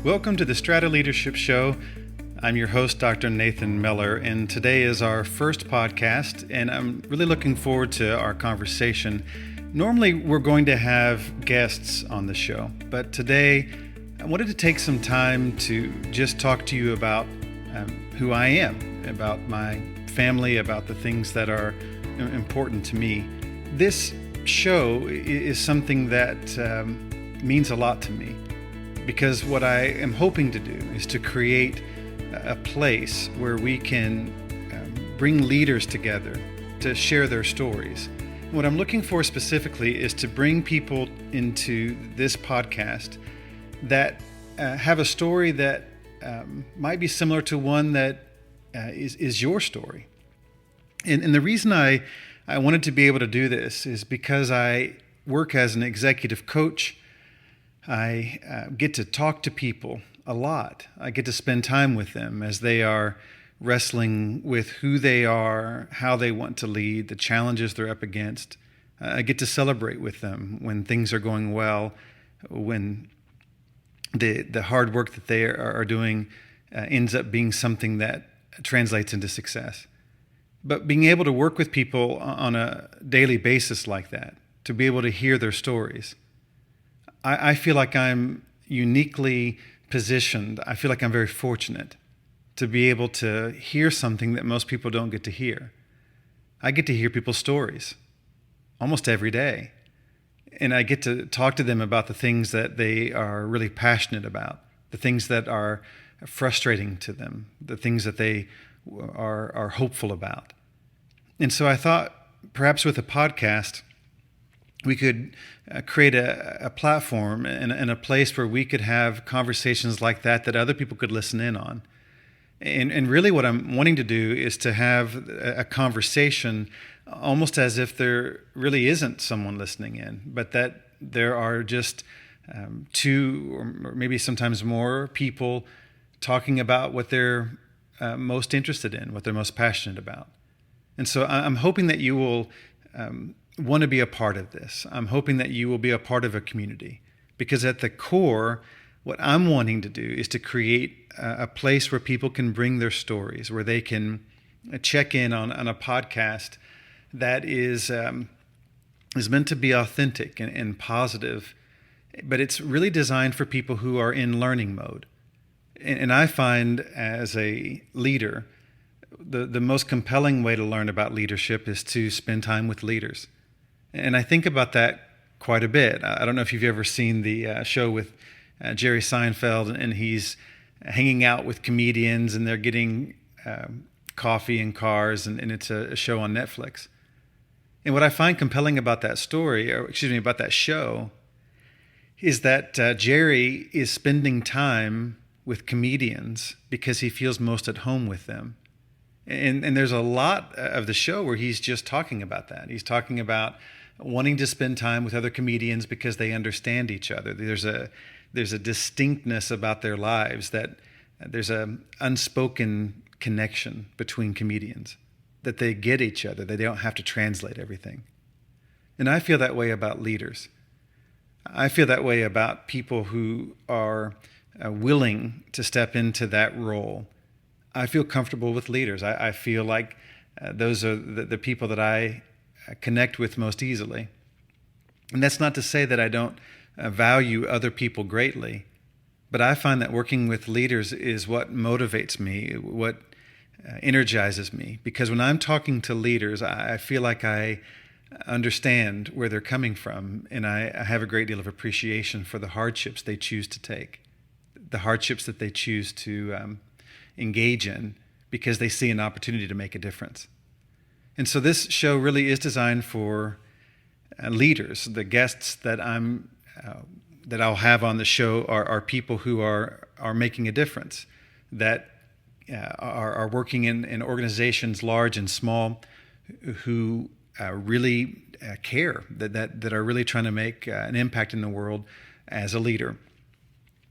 Welcome to the Strata Leadership Show. I'm your host, Dr. Nathan Mellor, and today is our first podcast, and I'm really looking forward to our conversation. Normally, we're going to have guests on the show, but today I wanted to take some time to just talk to you about who I am, about my family, about the things that are important to me. This show is something that means a lot to me, because what I am hoping to do is to create a place where we can bring leaders together to share their stories. What I'm looking for specifically is to bring people into this podcast that have a story that might be similar to one that is your story. And the reason I wanted to be able to do this is because I work as an executive coach. I get to talk to people a lot. I get to spend time with them as they are wrestling with who they are, how they want to lead, the challenges they're up against. I get to celebrate with them when things are going well, when the hard work that they are doing ends up being something that translates into success. But being able to work with people on a daily basis like that, to be able to hear their stories, I feel like I'm uniquely positioned. I feel like I'm very fortunate to be able to hear something that most people don't get to hear. I get to hear people's stories almost every day, and I get to talk to them about the things that they are really passionate about, the things that are frustrating to them, the things that they are hopeful about. And so I thought perhaps with a podcast, we could create a platform and a place where we could have conversations like that other people could listen in on. And really what I'm wanting to do is to have a conversation almost as if there really isn't someone listening in, but that there are just two or maybe sometimes more people talking about what they're most interested in, what they're most passionate about. And so I'm hoping that you will want to be a part of this. I'm hoping that you will be a part of a community, because at the core, what I'm wanting to do is to create a place where people can bring their stories, where they can check in on a podcast that is meant to be authentic and positive, but it's really designed for people who are in learning mode. And I find as a leader, the most compelling way to learn about leadership is to spend time with leaders. And I think about that quite a bit. I don't know if you've ever seen the show with Jerry Seinfeld, and he's hanging out with comedians, and they're getting coffee in cars, and it's a show on Netflix. And what I find compelling about that about that show, is that Jerry is spending time with comedians because he feels most at home with them. And there's a lot of the show where he's just talking about that. He's talking about wanting to spend time with other comedians because they understand each other. There's a distinctness about their lives, that there's an unspoken connection between comedians, that they get each other, that they don't have to translate everything. And I feel that way about leaders. I feel that way about people who are willing to step into that role. I feel comfortable with leaders. I feel like those are the people that I connect with most easily. And that's not to say that I don't value other people greatly, but I find that working with leaders is what motivates me, what energizes me. Because when I'm talking to leaders, I feel like I understand where they're coming from, and I have a great deal of appreciation for the hardships they choose to take, the hardships that they choose to engage in, because they see an opportunity to make a difference. And so this show really is designed for leaders. The guests that I'll have on the show are people who are making a difference, that are working in organizations large and small, who really care, that are really trying to make an impact in the world as a leader.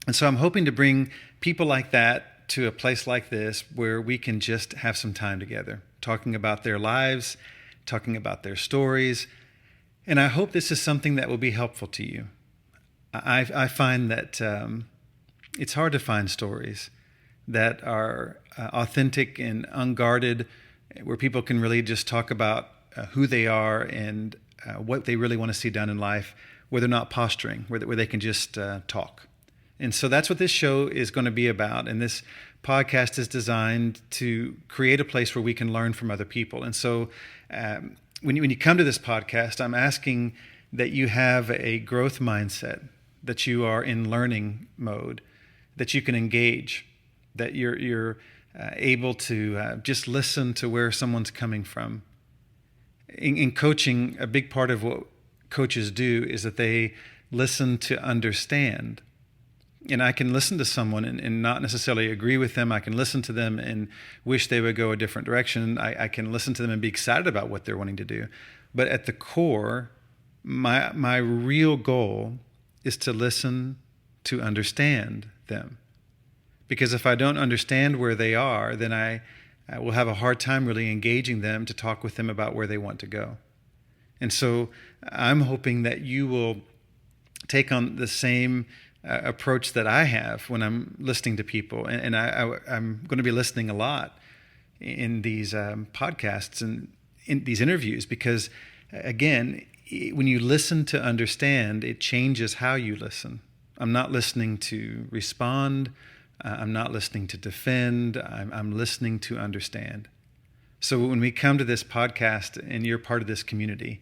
And so I'm hoping to bring people like that to a place like this where we can just have some time together, talking about their lives, talking about their stories. And I hope this is something that will be helpful to you. I find that it's hard to find stories that are authentic and unguarded, where people can really just talk about who they are and what they really want to see done in life, where they're not posturing, where they can just talk. And so that's what this show is going to be about. And this podcast is designed to create a place where we can learn from other people. And so when you come to this podcast, I'm asking that you have a growth mindset, that you are in learning mode, that you can engage, that you're able to just listen to where someone's coming from. In coaching, a big part of what coaches do is that they listen to understand. And I can listen to someone and not necessarily agree with them. I can listen to them and wish they would go a different direction. I can listen to them and be excited about what they're wanting to do. But at the core, my real goal is to listen to understand them. Because if I don't understand where they are, then I will have a hard time really engaging them to talk with them about where they want to go. And so I'm hoping that you will take on the same approach that I have when I'm listening to people. And I'm going to be listening a lot in these podcasts and in these interviews because, again, when you listen to understand, it changes how you listen. I'm not listening to respond. I'm not listening to defend. I'm listening to understand. So when we come to this podcast and you're part of this community,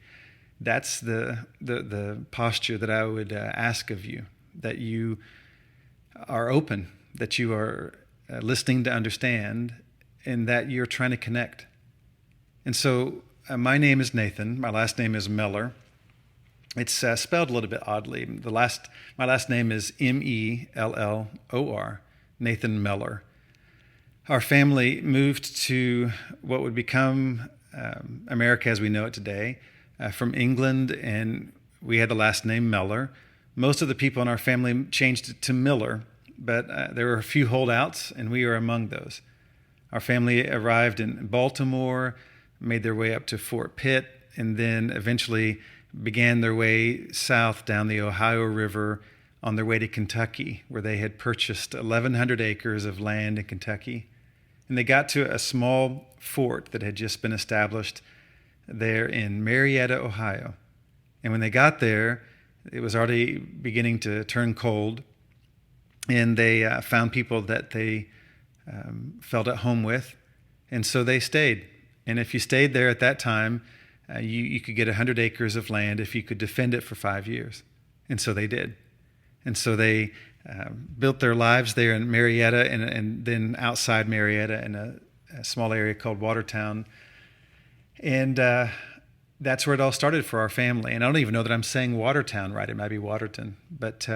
that's the posture that I would ask of you, that you are open, that you are listening to understand, and that you're trying to connect. And so my name is Nathan. My last name is Mellor. It's spelled a little bit oddly. My last name is Mellor, Nathan Mellor. Our family moved to what would become America as we know it today from England, and we had the last name Mellor. Most of the people in our family changed it to Miller, but there were a few holdouts, and we are among those. Our family arrived in Baltimore, made their way up to Fort Pitt, and then eventually began their way south down the Ohio River on their way to Kentucky, where they had purchased 1,100 acres of land in Kentucky. And they got to a small fort that had just been established there in Marietta, Ohio. And when they got there, it was already beginning to turn cold, and they found people that they felt at home with, and so they stayed. And if you stayed there at that time, you could get 100 acres of land if you could defend it for 5 years. And so they did. And so they built their lives there in Marietta and then outside Marietta in a small area called Watertown. And that's where it all started for our family. And I don't even know that I'm saying Watertown right. It might be Waterton. But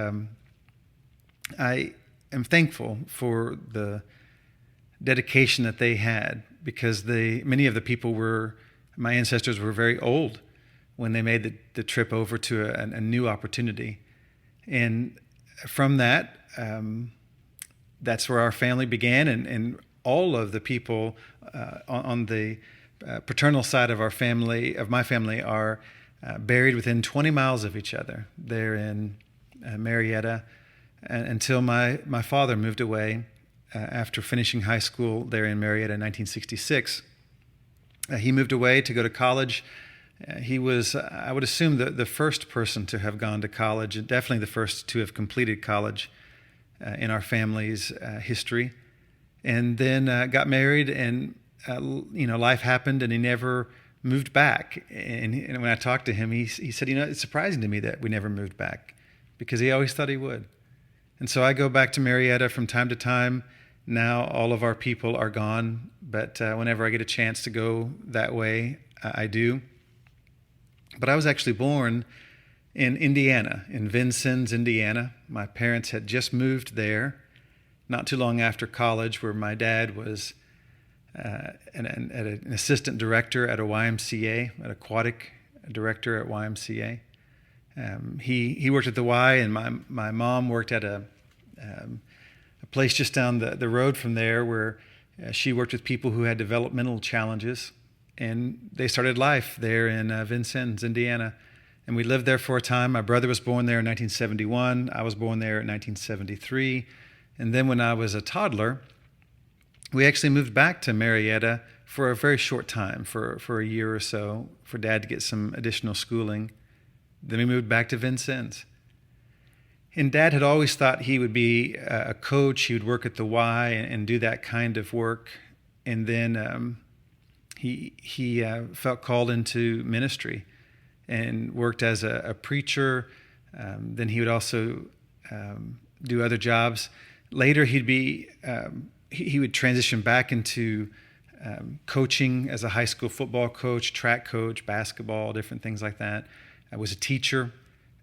I am thankful for the dedication that they had, because many of the people my ancestors were very old when they made the trip over to a new opportunity. And from that, that's where our family began, and all of the people on the paternal side of my family, are buried within 20 miles of each other. They're in Marietta until my father moved away after finishing high school there in Marietta in 1966. He moved away to go to college. He was, I would assume, the first person to have gone to college, and definitely the first to have completed college in our family's history. And then got married, and life happened, and he never moved back. And when I talked to him, he said, it's surprising to me that we never moved back, because he always thought he would. And so I go back to Marietta from time to time. Now all of our people are gone, but whenever I get a chance to go that way, I do. But I was actually born in Indiana, in Vincennes, Indiana. My parents had just moved there not too long after college, where my dad was an assistant director at a YMCA, an aquatic director at YMCA. He worked at the Y, and my mom worked at a place just down the road from there, where she worked with people who had developmental challenges. And they started life there in Vincennes, Indiana. And we lived there for a time. My brother was born there in 1971. I was born there in 1973. And then when I was a toddler, we actually moved back to Marietta for a very short time, for a year or so, for Dad to get some additional schooling. Then we moved back to Vincennes. And Dad had always thought he would be a coach. He would work at the Y and do that kind of work. And then he felt called into ministry and worked as a preacher. Then he would also do other jobs. Later, he would transition back into coaching as a high school football coach, track coach, basketball, different things like that. I was a teacher,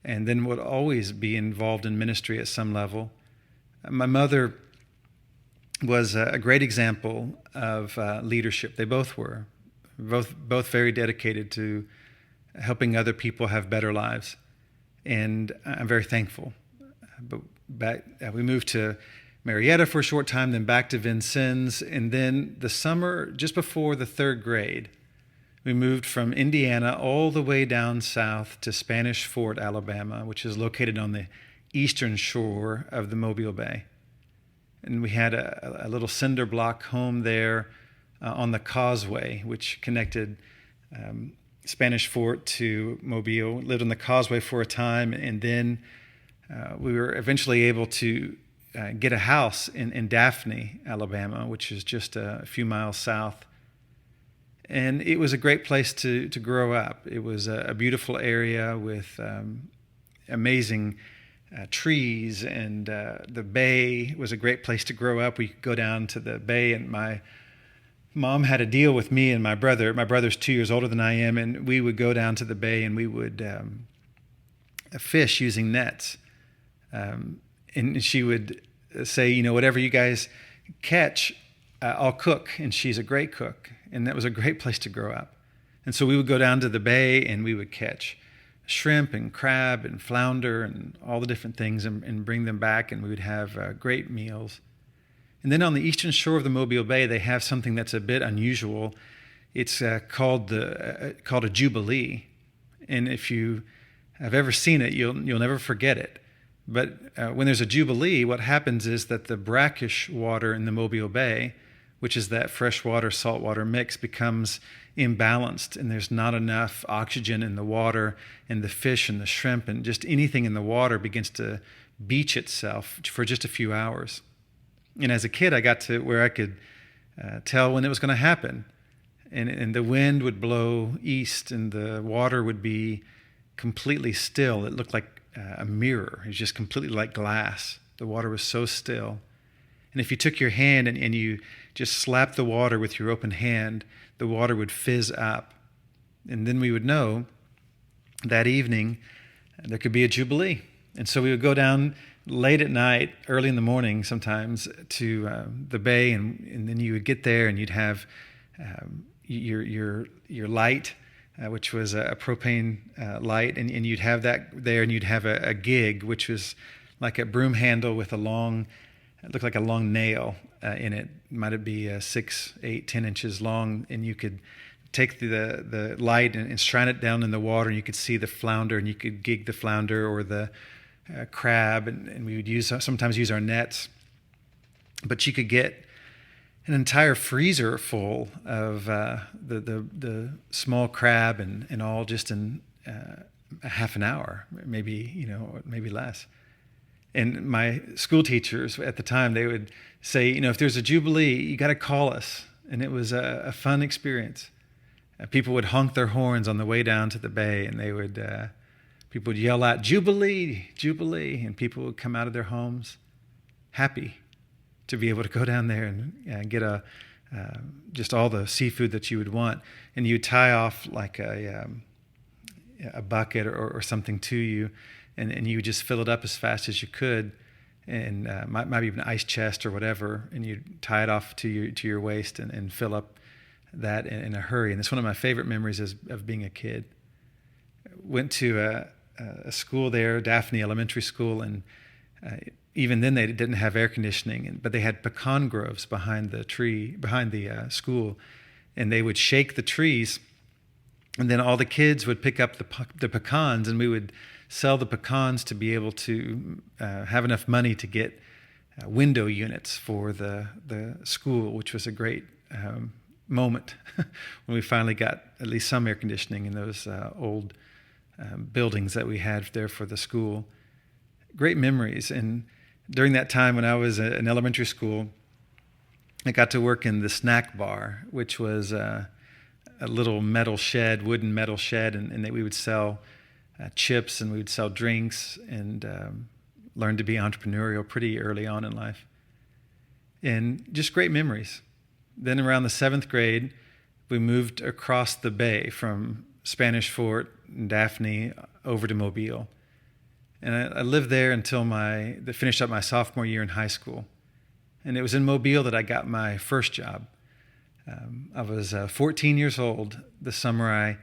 and then would always be involved in ministry at some level. My mother was a great example of leadership. They both were, both very dedicated to helping other people have better lives, and I'm very thankful. But we moved to Marietta for a short time, then back to Vincennes, and then the summer just before the third grade, we moved from Indiana all the way down south to Spanish Fort, Alabama, which is located on the eastern shore of the Mobile Bay. And we had a little cinder block home there on the causeway, which connected Spanish Fort to Mobile. Lived on the causeway for a time, and then we were eventually able to get a house in Daphne, Alabama, which is just a few miles south. And it was a great place to grow up. It was a beautiful area with amazing trees, and the bay was a great place to grow up. We could go down to the bay, and my mom had a deal with me and my brother. My brother's 2 years older than I am, and we would go down to the bay and we would fish using nets. And she would say, whatever you guys catch, I'll cook. And she's a great cook. And that was a great place to grow up. And so we would go down to the bay and we would catch shrimp and crab and flounder and all the different things and bring them back, and we would have great meals. And then on the eastern shore of the Mobile Bay, they have something that's a bit unusual. It's called a jubilee. And if you have ever seen it, you'll never forget it. But when there's a jubilee, what happens is that the brackish water in the Mobile Bay, which is that freshwater saltwater mix, becomes imbalanced, and there's not enough oxygen in the water, and the fish and the shrimp and just anything in the water begins to beach itself for just a few hours. And as a kid, I got to where I could tell when it was going to happen, and the wind would blow east, and the water would be completely still. It looked like a mirror. It was just completely like glass. The water was so still. And if you took your hand and you just slapped the water with your open hand, the water would fizz up. And then we would know that evening there could be a jubilee. And so we would go down late at night, early in the morning sometimes, to the bay, and then you would get there and you'd have your light, which was a propane light, and you'd have that there, and you'd have a gig, which was like a broom handle with it looked like a long nail in it. Might it be 6, 8, 10 inches long, and you could take the light and shine it down in the water, and you could see the flounder, and you could gig the flounder or the crab, and we would sometimes use our nets. But you could get an entire freezer full of the small crab and all just in a half an hour, maybe less. And my school teachers at the time, they would say, if there's a jubilee, you got to call us. And it was a fun experience. People would honk their horns on the way down to the bay, and people would yell out, "Jubilee, Jubilee," and people would come out of their homes happy to be able to go down there and get just all the seafood that you would want. And you would tie off like a bucket or something to you, and you would just fill it up as fast as you could, and might be an ice chest or whatever, and you'd tie it off to your waist and fill up that in a hurry. And it's one of my favorite memories of being a kid. Went to a school there, Daphne Elementary School, and even then they didn't have air conditioning, but they had pecan groves behind the school, and they would shake the trees, and then all the kids would pick up the pecans, and we would sell the pecans to be able to have enough money to get window units for the school, which was a great moment when we finally got at least some air conditioning in those old buildings that we had there for the school. Great memories. And during that time when I was in elementary school, I got to work in the snack bar, which was a little wooden metal shed, and that we would sell chips and we would sell drinks, and learn to be entrepreneurial pretty early on in life. And just great memories. Then around the 7th grade, we moved across the bay from Spanish Fort and Daphne over to Mobile. And I lived there until finished up my sophomore year in high school. And it was in Mobile that I got my first job. I was 14 years old the summer I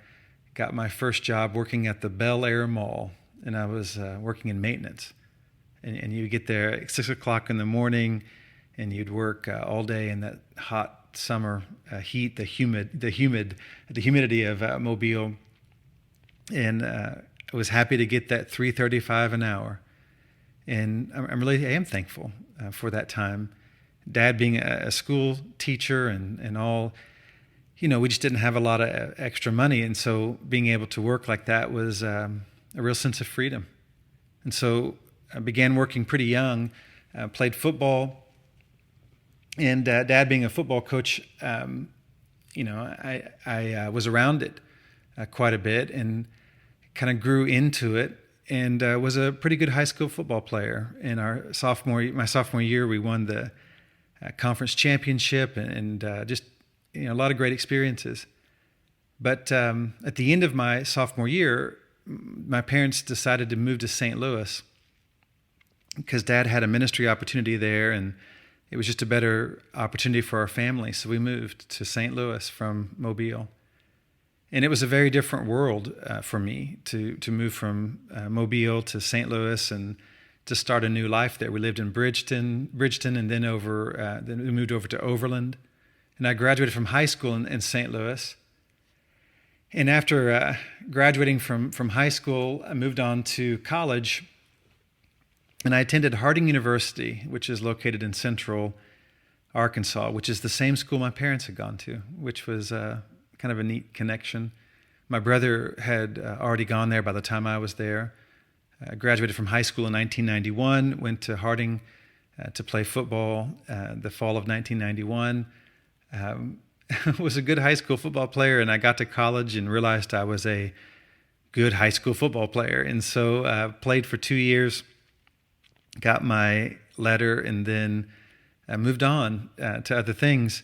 got my first job working at the Bel Air Mall, and I was working in maintenance. And you would get there at 6 o'clock in the morning, and you'd work all day in that hot summer heat, the humidity of Mobile. And I was happy to get that $3.35 an hour. And I am thankful for that time. Dad being a school teacher and all, we just didn't have a lot of extra money. And so being able to work like that was a real sense of freedom. And so I began working pretty young, played football. And Dad being a football coach, I was around it quite a bit and kind of grew into it, and was a pretty good high school football player. In my sophomore year, we won the conference championship, and just a lot of great experiences. But at the end of my sophomore year, my parents decided to move to St. Louis because Dad had a ministry opportunity there, and it was just a better opportunity for our family. So we moved to St. Louis from Mobile. And it was a very different world for me to move from Mobile to St. Louis and to start a new life there. We lived in Bridgeton, and then we moved over to Overland. And I graduated from high school in St. Louis. And after graduating from high school, I moved on to college. And I attended Harding University, which is located in Central Arkansas, which is the same school my parents had gone to, which was kind of a neat connection. My brother had already gone there by the time I was there. I graduated from high school in 1991, went to Harding to play football the fall of 1991. Was a good high school football player, and I got to college and realized I was a good high school football player. And so played for 2 years, got my letter, and then moved on to other things.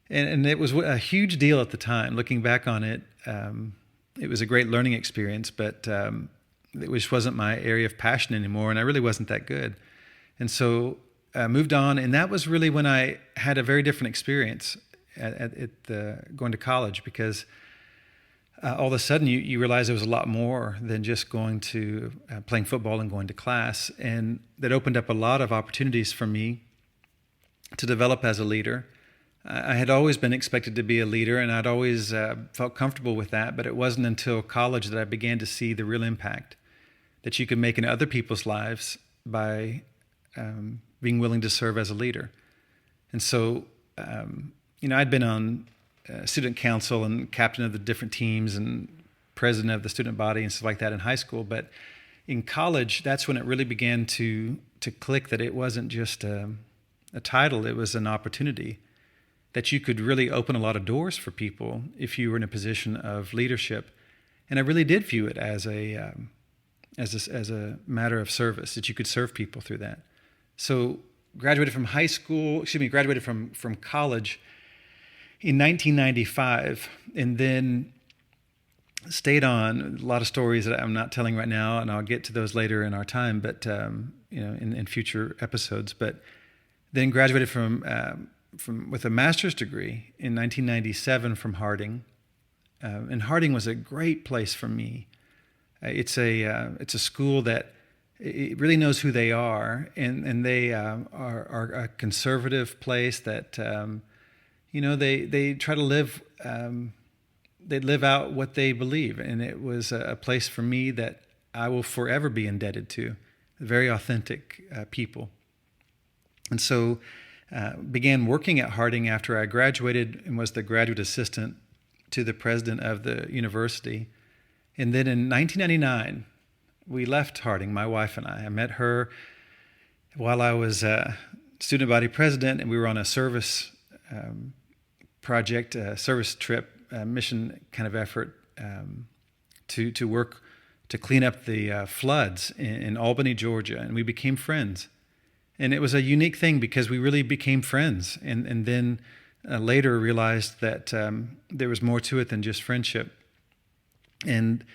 And it was a huge deal at the time. Looking back on it, it was a great learning experience, but it just wasn't my area of passion anymore, and I really wasn't that good. And so I moved on, and that was really when I had a very different experience at going to college, because all of a sudden you realize there was a lot more than just going to playing football and going to class, and that opened up a lot of opportunities for me to develop as a leader. I had always been expected to be a leader, and I'd always felt comfortable with that, but it wasn't until college that I began to see the real impact that you could make in other people's lives by being willing to serve as a leader. And so, I'd been on student council and captain of the different teams and president of the student body and stuff like that in high school, but in college, that's when it really began to click that it wasn't just a title, it was an opportunity, that you could really open a lot of doors for people if you were in a position of leadership. And I really did view it as a matter of service, that you could serve people through that. So graduated from college in 1995, and then stayed on. A lot of stories that I'm not telling right now, and I'll get to those later in our time, but in future episodes. But then graduated with a master's degree in 1997 from Harding, and Harding was a great place for me. It's a school that it really knows who they are, and they are a conservative place that they try to live. They live out what they believe, and it was a place for me that I will forever be indebted to. Very authentic people. And so began working at Harding after I graduated and was the graduate assistant to the president of the university. And then in 1999, we left Harding, my wife and I. I met her while I was student body president, and we were on a service project, a service trip, mission kind of effort to work to clean up the floods in Albany, Georgia, and we became friends. And it was a unique thing because we really became friends, and then later realized that there was more to it than just friendship. And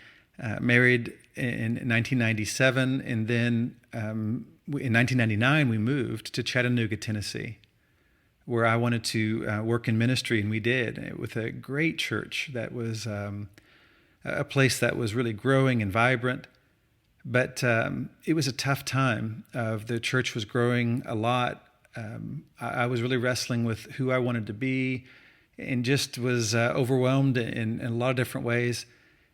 married in 1997, and then in 1999 we moved to Chattanooga, Tennessee, where I wanted to work in ministry, and we did, with a great church that was a place that was really growing and vibrant. But it was a tough time. The church was growing a lot. I was really wrestling with who I wanted to be, and just was overwhelmed in a lot of different ways.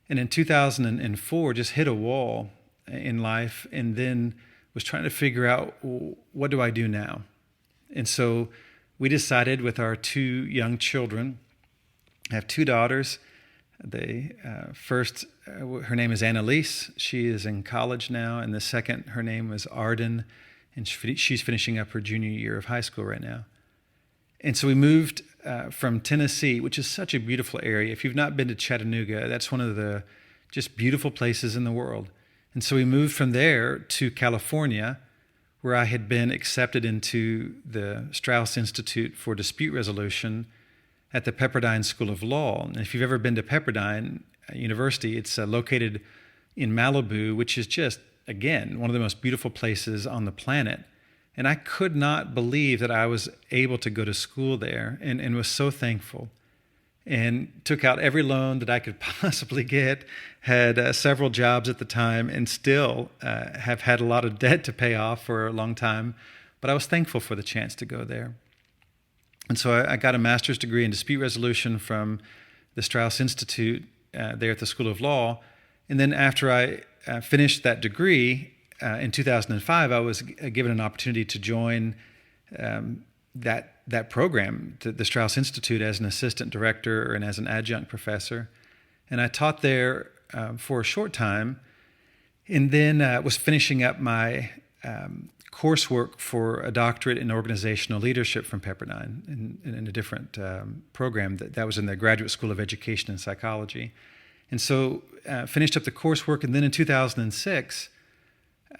And in 2004, just hit a wall in life, and then was trying to figure out, what do I do now? And so we decided with our two young children, I have two daughters. First, her name is Annalise. She is in college now. And the second, her name was Arden, and she's finishing up her junior year of high school right now. And so we moved from Tennessee, which is such a beautiful area. If you've not been to Chattanooga, that's one of the just beautiful places in the world. And so we moved from there to California, where I had been accepted into the Strauss Institute for Dispute Resolution at the Pepperdine School of Law. And if you've ever been to Pepperdine University, it's located in Malibu, which is just, again, one of the most beautiful places on the planet. And I could not believe that I was able to go to school there, and was so thankful. And took out every loan that I could possibly get, had several jobs at the time, and still have had a lot of debt to pay off for a long time. But I was thankful for the chance to go there. And so I got a master's degree in dispute resolution from the Strauss Institute there at the School of Law. And then after I finished that degree in 2005, I was given an opportunity to join that program, the Strauss Institute, as an assistant director and as an adjunct professor. And I taught there for a short time, and then was finishing up my coursework for a doctorate in organizational leadership from Pepperdine in a different program that was in the Graduate School of Education and Psychology. And so finished up the coursework, and then in 2006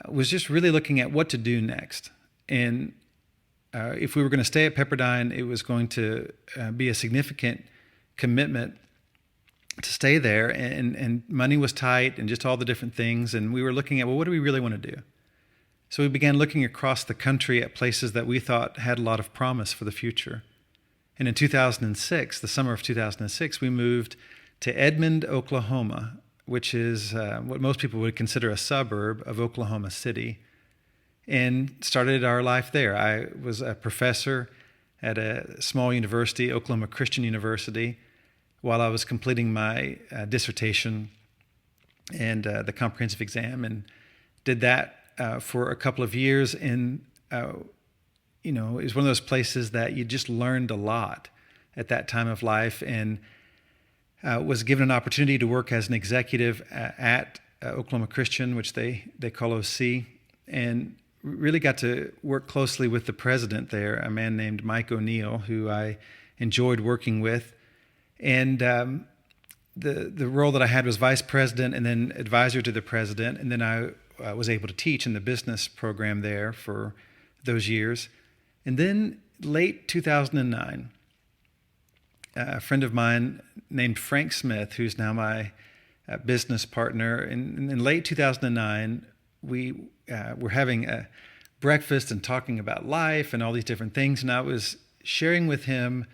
was just really looking at what to do next. And if we were going to stay at Pepperdine, it was going to be a significant commitment to stay there, and money was tight and just all the different things. And we were looking at, well, what do we really want to do? So we began looking across the country at places that we thought had a lot of promise for the future. And in 2006, the summer of 2006, we moved to Edmond, Oklahoma, which is what most people would consider a suburb of Oklahoma City, and started our life there. I was a professor at a small university, Oklahoma Christian University, while I was completing my dissertation and the comprehensive exam, and did that for a couple of years. And it was one of those places that you just learned a lot at that time of life, and was given an opportunity to work as an executive at Oklahoma Christian, which they call OC, and really got to work closely with the president there, a man named Mike O'Neill, who I enjoyed working with. And the role that I had was vice president and then advisor to the president, and then I was able to teach in the business program there for those years. And then late 2009, a friend of mine named Frank Smith, who's now my business partner, in late 2009, we were having a breakfast and talking about life and all these different things. And I was sharing with him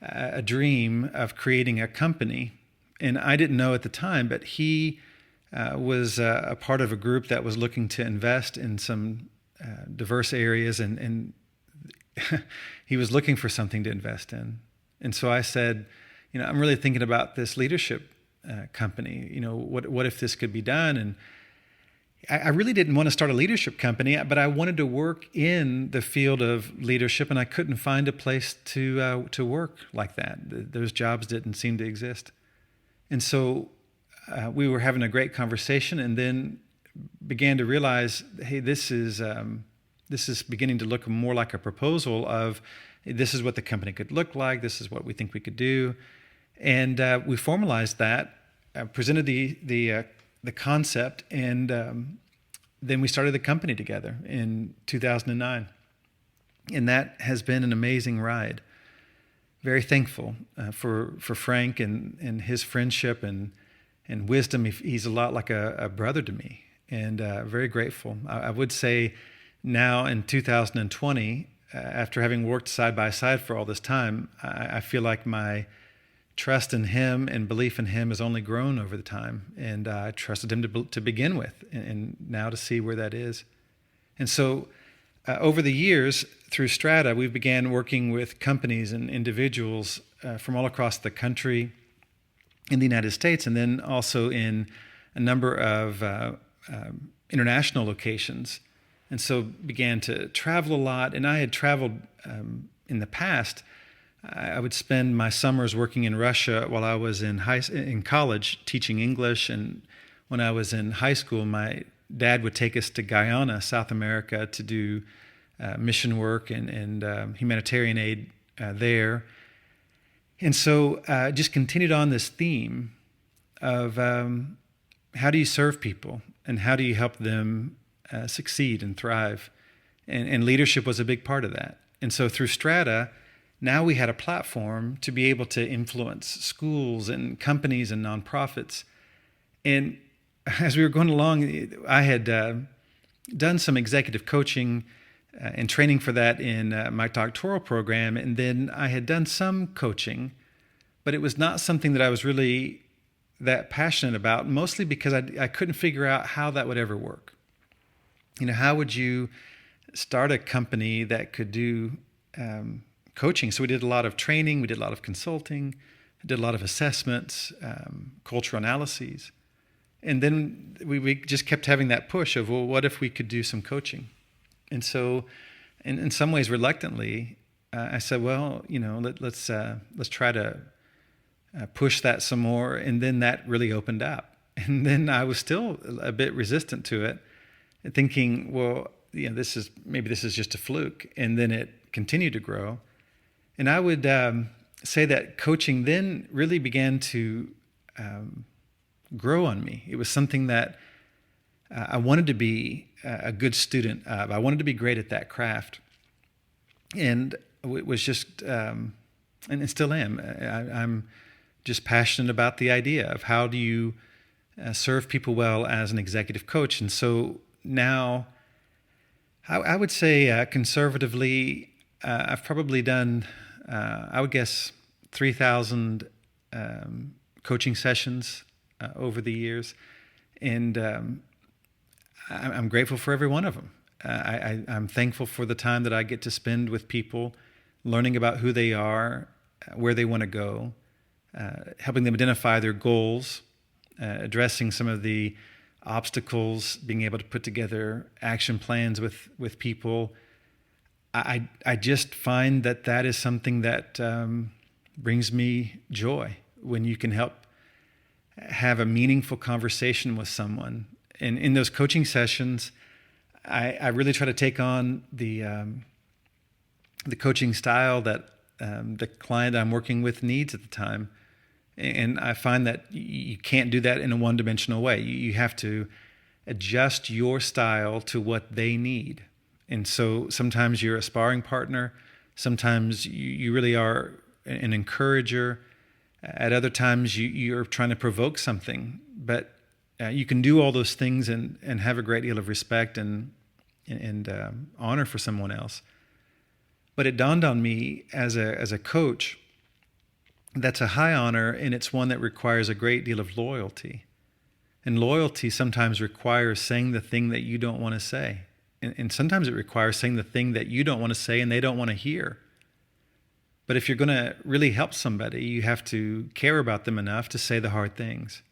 a dream of creating a company. And I didn't know at the time, but he was a part of a group that was looking to invest in some diverse areas, and he was looking for something to invest in. And so I said, I'm really thinking about this leadership company. What if this could be done? And I really didn't want to start a leadership company, but I wanted to work in the field of leadership, and I couldn't find a place to work like that. Those jobs didn't seem to exist. And so we were having a great conversation, and then began to realize, hey, this is beginning to look more like a proposal of, this is what the company could look like, this is what we think we could do. And we formalized that, presented the concept, and then we started the company together in 2009. And that has been an amazing ride. Very thankful for Frank and his friendship and wisdom. He's a lot like a brother to me, and very grateful. I would say now in 2020, after having worked side by side for all this time, I feel like my trust in him and belief in him has only grown over the time. And I trusted him to begin with, and now to see where that is. And so over the years, through Strata, we began working with companies and individuals from all across the country in the United States, and then also in a number of international locations. And so began to travel a lot. And I had traveled in the past. I would spend my summers working in Russia while I was in college teaching English. And when I was in high school, my dad would take us to Guyana, South America, to do mission work and humanitarian aid there. And so just continued on this theme of how do you serve people and how do you help them succeed and thrive. And leadership was a big part of that. And so through Strata, now we had a platform to be able to influence schools and companies and nonprofits. And as we were going along, I had done some executive coaching and training for that in my doctoral program. And then I had done some coaching, but it was not something that I was really that passionate about, mostly because I couldn't figure out how that would ever work. You know, how would you start a company that could do coaching? So we did a lot of training, we did a lot of consulting, did a lot of assessments, cultural analyses. And then we just kept having that push of, well, what if we could do some coaching? And so in some ways, reluctantly, I said, well, you know, let's try to push that some more. And then that really opened up. And then I was still a bit resistant to it, thinking, well, you know, this is just a fluke. And then it continued to grow. And I would say that coaching then really began to grow on me. It was something that I wanted to be a good student of. I wanted to be great at that craft. And it was just, and still am, I'm just passionate about the idea of how do you serve people well as an executive coach. And so now, I would say conservatively, I've probably done, I would guess, 3,000 coaching sessions over the years. And I'm grateful for every one of them. I'm thankful for the time that I get to spend with people, learning about who they are, where they want to go, helping them identify their goals, addressing some of the obstacles, being able to put together action plans with people. I just find that is something that brings me joy, when you can help have a meaningful conversation with someone. And in those coaching sessions, I really try to take on the coaching style that the client I'm working with needs at the time. And I find that you can't do that in a one-dimensional way. You have to adjust your style to what they need. And so sometimes you're a sparring partner. Sometimes you really are an encourager. At other times you're trying to provoke something. But you can do all those things and have a great deal of respect and honor for someone else. But it dawned on me as a coach, that's a high honor, and it's one that requires a great deal of loyalty. And loyalty sometimes requires saying the thing that you don't want to say. And sometimes it requires saying the thing that you don't want to say and they don't want to hear. But if you're going to really help somebody, you have to care about them enough to say the hard things.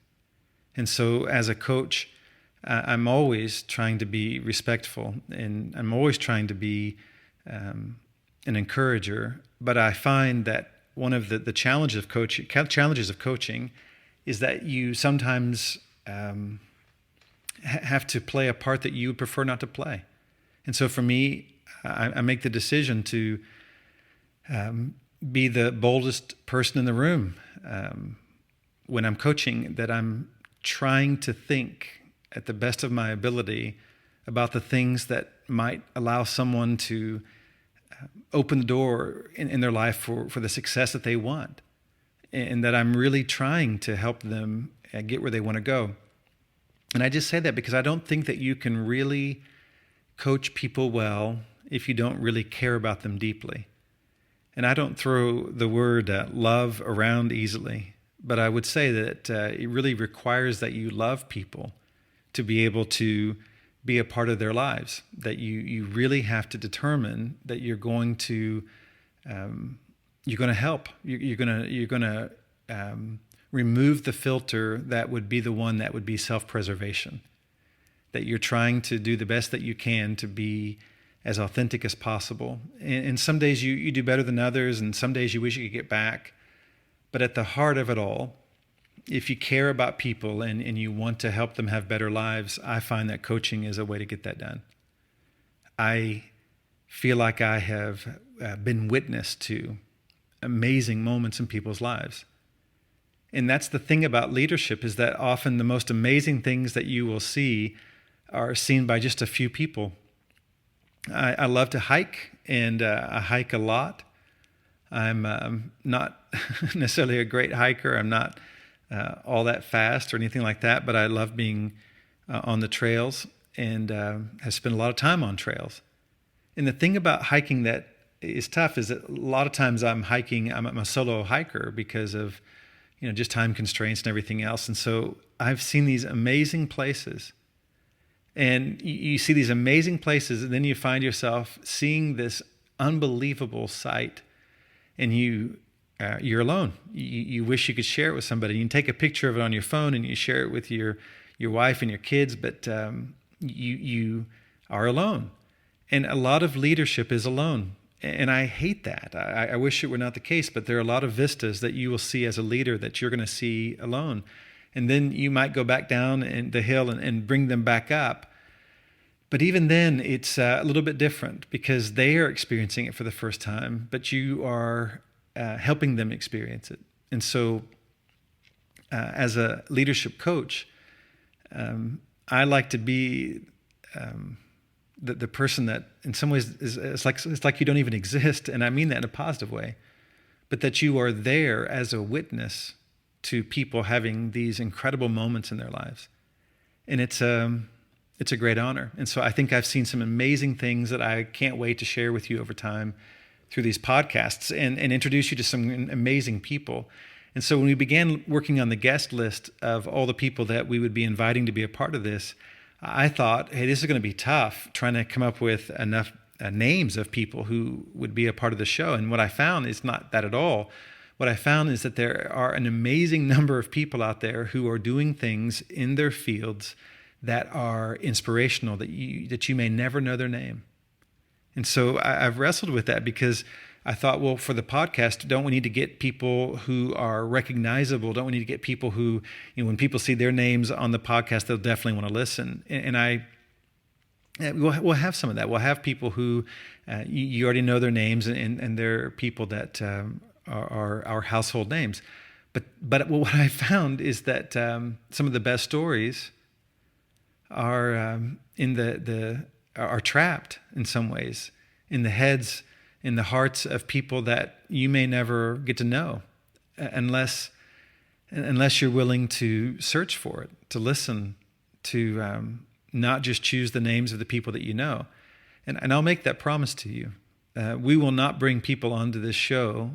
And so as a coach, I'm always trying to be respectful, and I'm always trying to be an encourager. But I find that one of the challenges of coaching is that you sometimes have to play a part that you would prefer not to play. And so for me, I make the decision to be the boldest person in the room when I'm coaching, that I'm trying to think at the best of my ability about the things that might allow someone to open the door in their life for the success that they want, and that I'm really trying to help them get where they want to go. And I just say that because I don't think that you can really coach people well if you don't really care about them deeply. And I don't throw the word love around easily, but I would say that it really requires that you love people to be able to be a part of their lives, that you really have to determine that you're going to help. You're going to remove the filter that would be the one that would be self-preservation, that you're trying to do the best that you can to be as authentic as possible. And some days you do better than others, and some days you wish you could get back. But at the heart of it all, if you care about people and you want to help them have better lives, I find that coaching is a way to get that done. I feel like I have been witness to amazing moments in people's lives. And that's the thing about leadership, is that often the most amazing things that you will see are seen by just a few people. I love to hike, and I hike a lot. I'm not necessarily a great hiker. I'm not all that fast or anything like that, but I love being on the trails, and have spent a lot of time on trails. And the thing about hiking that is tough is that a lot of times I'm a solo hiker because of just time constraints and everything else. And so I've seen these amazing places, and you see these amazing places, and then you find yourself seeing this unbelievable sight, and you're alone. You wish you could share it with somebody. You can take a picture of it on your phone and you share it with your wife and your kids, but you are alone. And a lot of leadership is alone. And I hate that. I wish it were not the case, but there are a lot of vistas that you will see as a leader that you're going to see alone. And then you might go back down the hill and bring them back up. But even then, it's a little bit different because they are experiencing it for the first time, but you are helping them experience it. And so as a leadership coach, I like to be the person that in some ways it's like you don't even exist, and I mean that in a positive way, but that you are there as a witness to people having these incredible moments in their lives. And it's a great honor. And so I think I've seen some amazing things that I can't wait to share with you over time through these podcasts and introduce you to some amazing people. And so when we began working on the guest list of all the people that we would be inviting to be a part of this, I thought, hey, this is going to be tough trying to come up with enough names of people who would be a part of the show. And what I found is not that at all. What I found is that there are an amazing number of people out there who are doing things in their fields that are inspirational, that you may never know their name. And so I've wrestled with that because I thought, well, for the podcast, don't we need to get people who are recognizable? Don't we need to get people who, when people see their names on the podcast, they'll definitely want to listen? And we'll have some of that. We'll have people who you already know their names, and they're people that are our household names. But what I found is that some of the best stories are are trapped in some ways in the heads, in the hearts of people that you may never get to know unless you're willing to search for it, to listen, to not just choose the names of the people that you know. And I'll make that promise to you. We will not bring people onto this show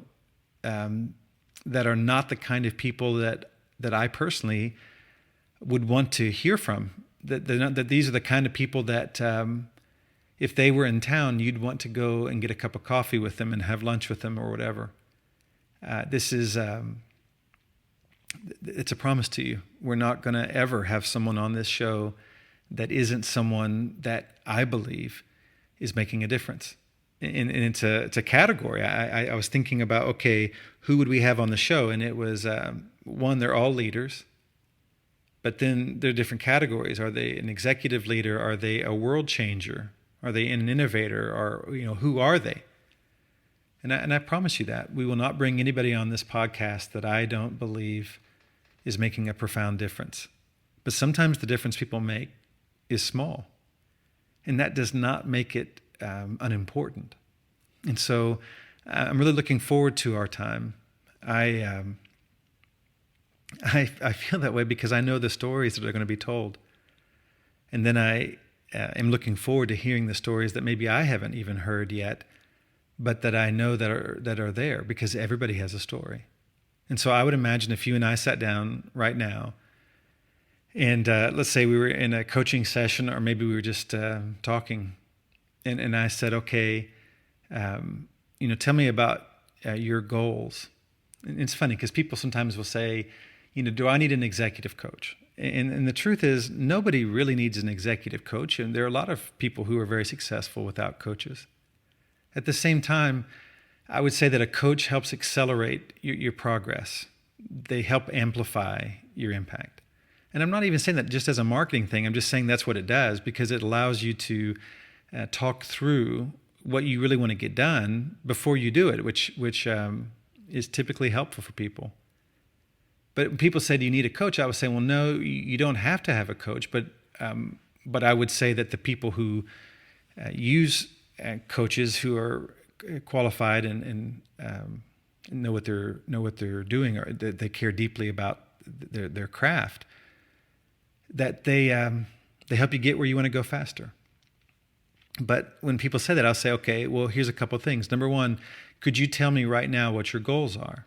that are not the kind of people that I personally would want to hear from. That these are the kind of people that if they were in town, you'd want to go and get a cup of coffee with them and have lunch with them or whatever. This is, it's a promise to you. We're not going to ever have someone on this show that isn't someone that I believe is making a difference. And it's a category. I was thinking about, okay, who would we have on the show? And it was, one, they're all leaders. But then there are different categories. Are they an executive leader? Are they a world changer? Are they an innovator? Or, who are they? And I promise you that we will not bring anybody on this podcast that I don't believe is making a profound difference. But sometimes the difference people make is small. And that does not make it unimportant. And so I'm really looking forward to our time. I feel that way because I know the stories that are going to be told. And then I am looking forward to hearing the stories that maybe I haven't even heard yet, but that I know that are there, because everybody has a story. And so I would imagine if you and I sat down right now and let's say we were in a coaching session, or maybe we were just talking, and I said, okay, tell me about your goals. And it's funny because people sometimes will say, do I need an executive coach? And the truth is, nobody really needs an executive coach. And there are a lot of people who are very successful without coaches. At the same time, I would say that a coach helps accelerate your progress. They help amplify your impact. And I'm not even saying that just as a marketing thing. I'm just saying that's what it does, because it allows you to talk through what you really want to get done before you do it, which is typically helpful for people. But when people say, do you need a coach? I would say, well, no, you don't have to have a coach. But I would say that the people who use coaches who are qualified and know what they're doing, or that they care deeply about their craft, that they help you get where you want to go faster. But when people say that, I'll say, okay, well, here's a couple of things. Number one, could you tell me right now what your goals are?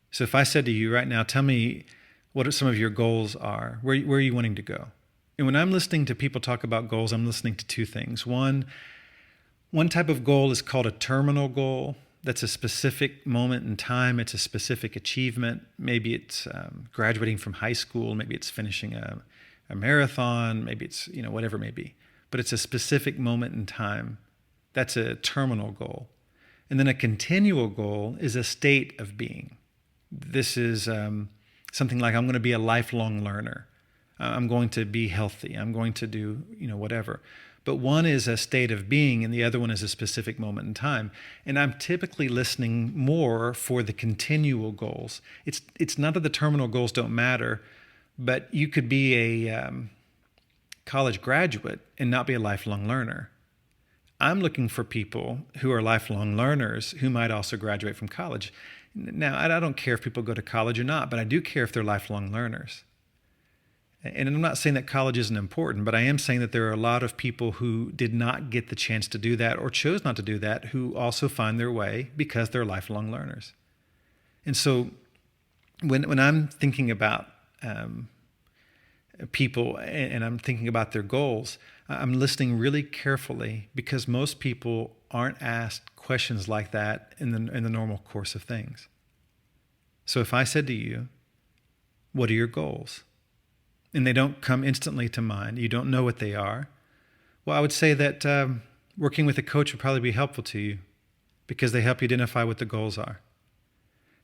So if I said to you right now, tell me what are some of your goals are, where are you wanting to go? And when I'm listening to people talk about goals, I'm listening to two things. One type of goal is called a terminal goal. That's a specific moment in time. It's a specific achievement. Maybe it's graduating from high school. Maybe it's finishing a marathon. Maybe it's, whatever it may be. But it's a specific moment in time. That's a terminal goal. And then a continual goal is a state of being. This is something like, I'm going to be a lifelong learner. I'm going to be healthy. I'm going to do, whatever. But one is a state of being, and the other one is a specific moment in time. And I'm typically listening more for the continual goals. It's not that the terminal goals don't matter, but you could be a college graduate and not be a lifelong learner. I'm looking for people who are lifelong learners who might also graduate from college. Now, I don't care if people go to college or not, but I do care if they're lifelong learners. And I'm not saying that college isn't important, but I am saying that there are a lot of people who did not get the chance to do that or chose not to do that, who also find their way because they're lifelong learners. And so when I'm thinking about people and I'm thinking about their goals, I'm listening really carefully, because most people aren't asked questions like that in the normal course of things. So if I said to you, what are your goals? And they don't come instantly to mind, you don't know what they are, well, I would say that working with a coach would probably be helpful to you, because they help you identify what the goals are.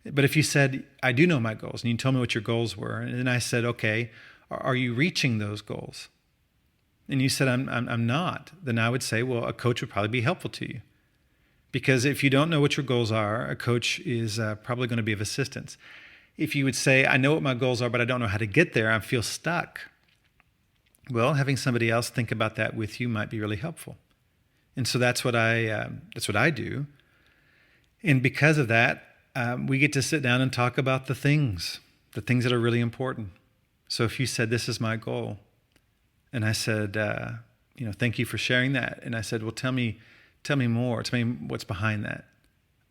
But if you said, I do know my goals, and you told me what your goals were, and then I said, okay, are you reaching those goals? And you said, I'm not, then I would say, well, a coach would probably be helpful to you. Because if you don't know what your goals are, a coach is probably going to be of assistance. If you would say, I know what my goals are, but I don't know how to get there, I feel stuck, well, having somebody else think about that with you might be really helpful. And so that's what I do. And because of that, we get to sit down and talk about the things that are really important. So if you said, this is my goal, and I said, thank you for sharing that. And I said, well, tell me more. Tell me what's behind that.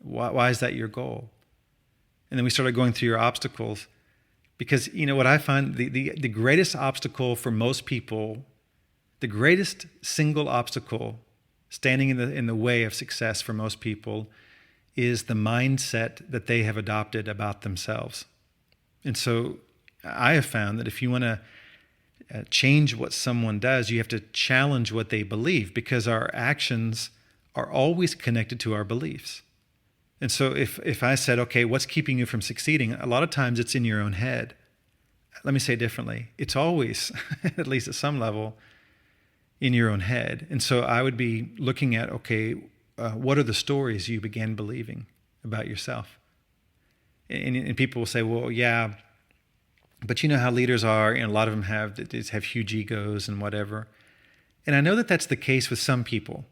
Why is that your goal? And then we started going through your obstacles, because what I find, the greatest obstacle for most people, the greatest single obstacle standing in the way of success for most people is the mindset that they have adopted about themselves. And so I have found that if you want to change what someone does. You have to challenge what they believe, because our actions are always connected to our beliefs. And so if I said, okay, what's keeping you from succeeding? A lot of times it's in your own head. Let me say it differently. It's always, at least at some level, in your own head. And so I would be looking at, okay, what are the stories you began believing about yourself? And people will say, well, yeah, but you know how leaders are, and a lot of them have huge egos and whatever. And I know that that's the case with some people.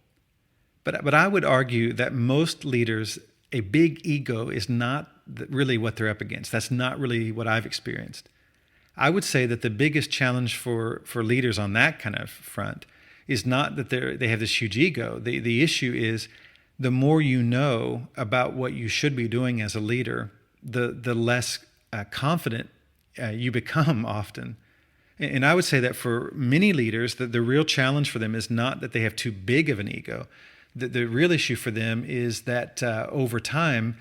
But I would argue that most leaders, a big ego is not really what they're up against. That's not really what I've experienced. I would say that the biggest challenge for leaders on that kind of front is not that they have this huge ego. The issue is, the more you know about what you should be doing as a leader, the less confident you become often. And I would say that for many leaders, the real challenge for them is not that they have too big of an ego. The real issue for them is that over time,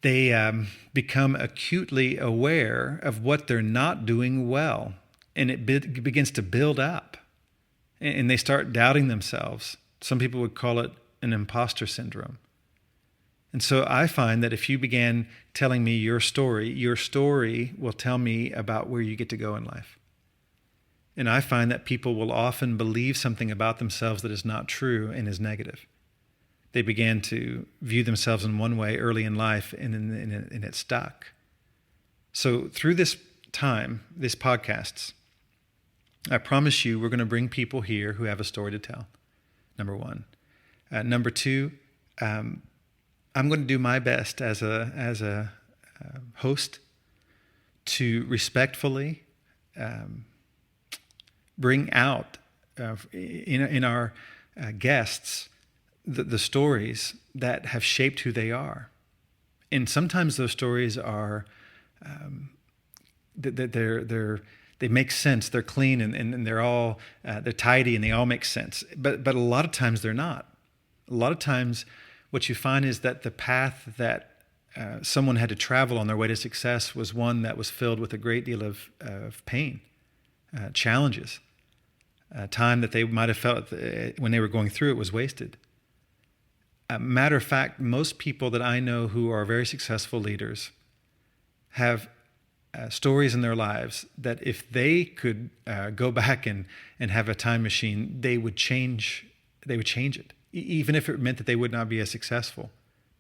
they become acutely aware of what they're not doing well, and it begins to build up, and they start doubting themselves. Some people would call it an imposter syndrome. And so I find that if you began telling me your story will tell me about where you get to go in life. And I find that people will often believe something about themselves that is not true and is negative. They began to view themselves in one way early in life, and it stuck. So through this time, these podcasts, I promise you we're going to bring people here who have a story to tell, number one. Number two, I'm going to do my best as a host to respectfully bring out in our guests the stories that have shaped who they are. And sometimes those stories are they make sense. They're clean and they're all they're tidy and they all make sense. But a lot of times they're not. A lot of times what you find is that the path that someone had to travel on their way to success was one that was filled with a great deal of pain, challenges, time that they might have felt when they were going through it was wasted. Matter of fact, most people that I know who are very successful leaders have stories in their lives that if they could go back and have a time machine, they would change it, even if it meant that they would not be as successful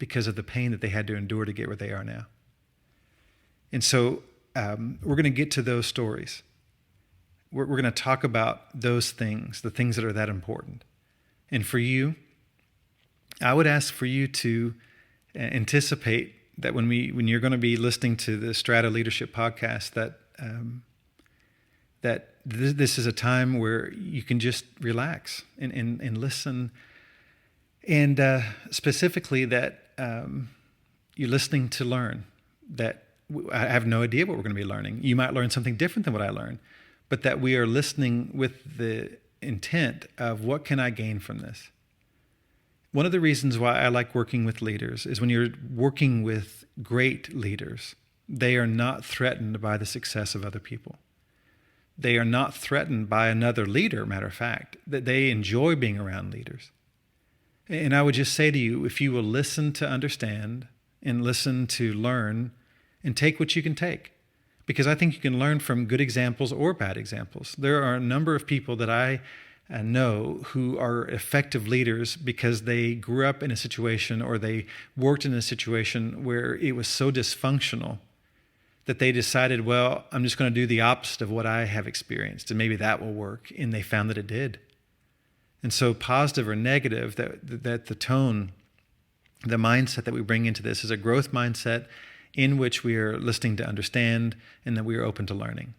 because of the pain that they had to endure to get where they are now. And so we're going to get to those stories. We're going to talk about those things, the things that are that important. And for you, I would ask for you to anticipate that when you're going to be listening to the Strata Leadership podcast, that this is a time where you can just relax and listen, and specifically that you're listening to learn. That I have no idea what we're going to be learning. You might learn something different than what I learned, but that we are listening with the intent of what can I gain from this. One of the reasons why I like working with leaders is when you're working with great leaders, they are not threatened by the success of other people. They are not threatened by another leader, matter of fact, that they enjoy being around leaders. And I would just say to you, if you will listen to understand and listen to learn and take what you can take, because I think you can learn from good examples or bad examples. There are a number of people that I know who are effective leaders because they grew up in a situation or they worked in a situation where it was so dysfunctional that they decided, well, I'm just going to do the opposite of what I have experienced, and maybe that will work, and they found that it did. And so positive or negative, that the tone, the mindset that we bring into this is a growth mindset in which we are listening to understand and that we are open to learning.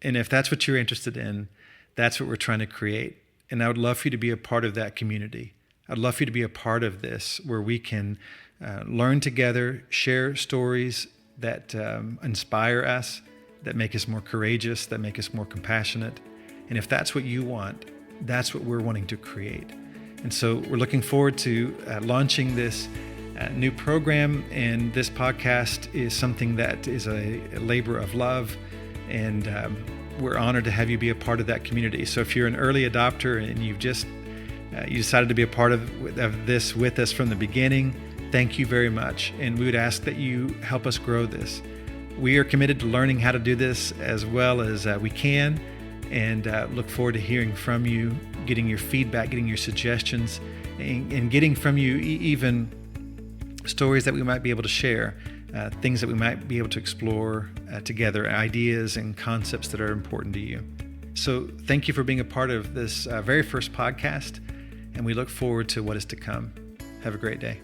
And if that's what you're interested in, that's what we're trying to create. And I would love for you to be a part of that community. I'd love for you to be a part of this where we can learn together, share stories that inspire us, that make us more courageous, that make us more compassionate. And if that's what you want, that's what we're wanting to create. And so we're looking forward to launching this new program. And this podcast is something that is a labor of love. And we're honored to have you be a part of that community. So if you're an early adopter and you've just you decided to be a part of this with us from the beginning, thank you very much. And we would ask that you help us grow this. We are committed to learning how to do this as well as we can, and look forward to hearing from you, getting your feedback, getting your suggestions, and getting from you even stories that we might be able to share, things that we might be able to explore together, ideas and concepts that are important to you. So thank you for being a part of this very first podcast, and we look forward to what is to come. Have a great day.